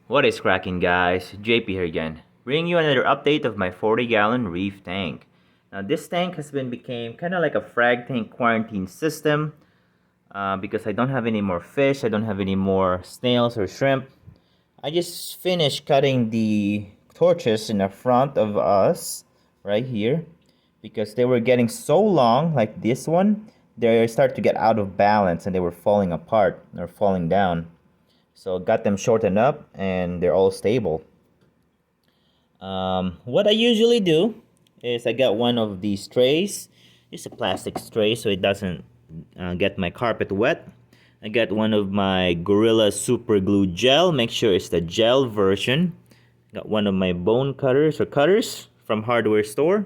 What is cracking, guys? JP here again, bringing you another update of my 40-gallon Reef tank. Now this tank has became kind of like a frag tank quarantine system because I don't have any more fish, I don't have any more snails or shrimp. I just finished cutting the torches in the front of us right here because they were getting so long, like this one, they start to get out of balance and they were falling apart or falling down. So got them shortened up and they're all stable. What I usually do is I got one of these trays, just a plastic tray so it doesn't get my carpet wet. I got one of my Gorilla Super Glue Gel, make sure it's the gel version. Got one of my bone cutters from hardware store.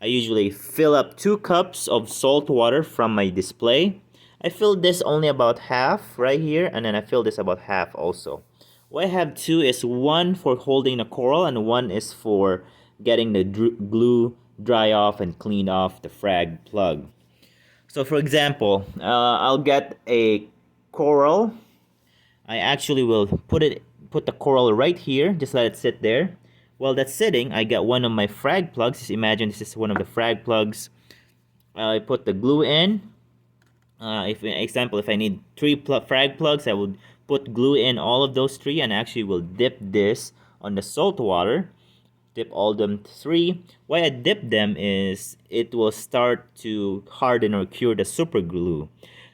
I usually fill up 2 cups of salt water from my display. I filled this only about half right here, and then I fill this about half also. What I have two is one for holding the coral and one is for getting the glue dry off and clean off the frag plug. So for example, I'll get a coral. I actually will put the coral right here, just let it sit there. While that's sitting, I got one of my frag plugs. Just imagine this is one of the frag plugs. I put the glue in. If example, if I need frag plugs, I would put glue in all of those 3 and actually will dip this on the salt water. Dip all them 3. Why I dip them is it will start to harden or cure the super glue.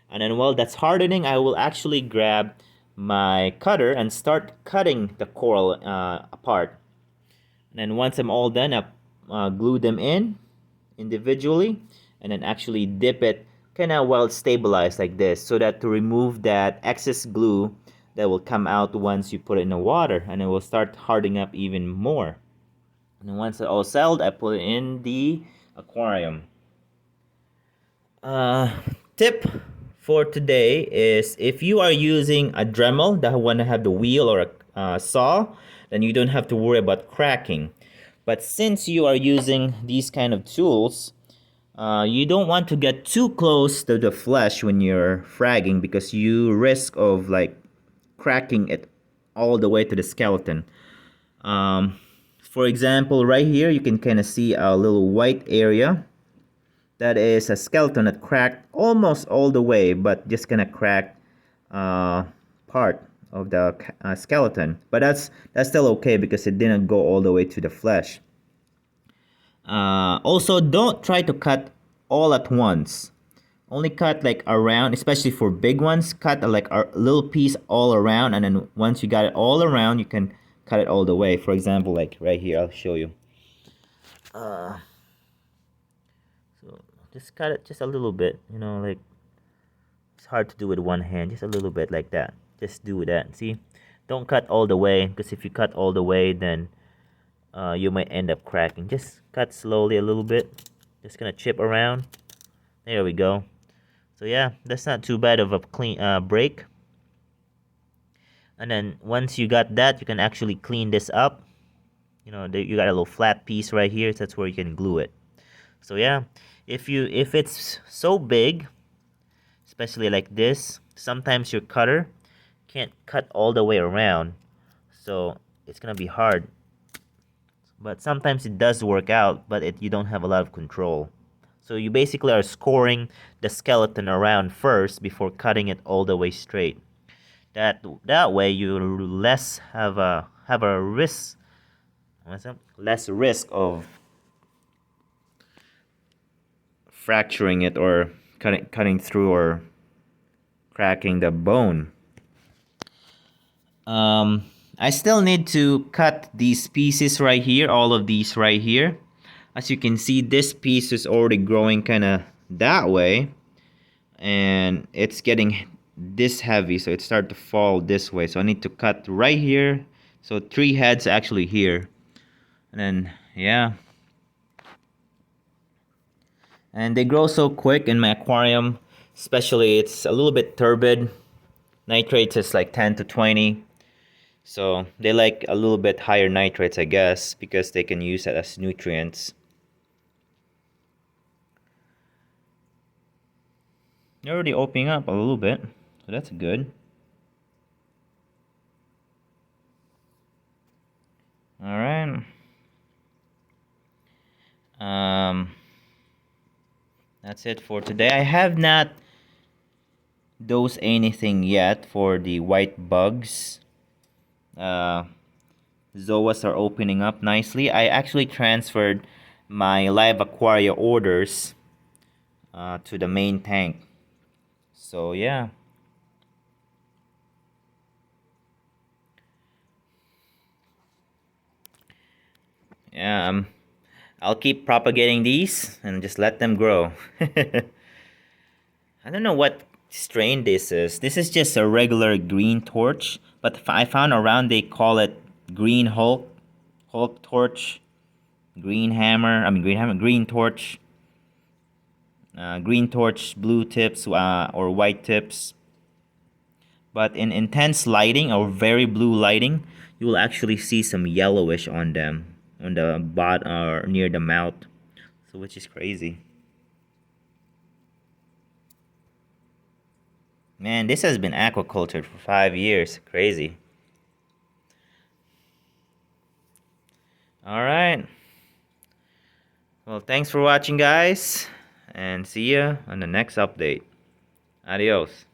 And then while that's hardening, I will actually grab my cutter and start cutting the coral apart. And then once I'm all done, I glue them in individually and then actually dip it kind of well stabilized like this so that to remove that excess glue that will come out once you put it in the water, and it will start hardening up even more. And once it's all settled, I put it in the aquarium. Uh, Tip for today is if you are using a Dremel that want to have the wheel or a saw, then you don't have to worry about cracking. But since you are using these kind of tools, you don't want to get too close to the flesh when you're fragging because you risk of like cracking it all the way to the skeleton. Um, for example, right here you can kind of see a little white area. That is a skeleton that cracked almost all the way, but just gonna crack part of the skeleton. But that's still okay because it didn't go all the way to the flesh. Also, don't try to cut all at once. Only cut like around, especially for big ones. Cut like a little piece all around, and then once you got it all around, you can cut it all the way. For example, like right here, I'll show you. So just cut it just a little bit. You know, like it's hard to do with one hand. Just a little bit like that. Just do that. See, don't cut all the way because if you cut all the way, then you might end up cracking. Just cut slowly a little bit. Just gonna chip around. There we go. So yeah, that's not too bad of a clean break. And then once you got that, you can actually clean this up. You know, you got a little flat piece right here. So that's where you can glue it. So yeah, if it's so big, especially like this, sometimes your cutter can't cut all the way around. So it's gonna be hard. But sometimes it does work out, but you don't have a lot of control. So you basically are scoring the skeleton around first before cutting it all the way straight. That way you less have a risk, less risk of fracturing it or cutting through or cracking the bone. I still need to cut these pieces right here, all of these right here. As you can see, this piece is already growing kind of that way, and it's getting this heavy, so it started to fall this way. So I need to cut right here. So 3 heads actually here, and then yeah. And they grow so quick in my aquarium, especially it's a little bit turbid. Nitrates is like 10 to 20. So they like a little bit higher nitrates, I guess, because they can use it as nutrients. They're already opening up a little bit, so that's good. That's it for today. I have not dosed anything yet for the white bugs. Zoas are opening up nicely. I actually transferred my live aquaria orders to the main tank. So yeah. Yeah, I'll keep propagating these and just let them grow. I don't know what strain this is. This is just a regular green torch, but I found around they call it green Hulk, Hulk torch, green hammer. I mean green hammer, green torch, green torch, blue tips or white tips. But in intense lighting or very blue lighting, you will actually see some yellowish on them, on the bot or near the mouth. So which is crazy. Man, this has been aquacultured for 5 years. Crazy. All right. Well, thanks for watching, guys, and see ya on the next update. Adios.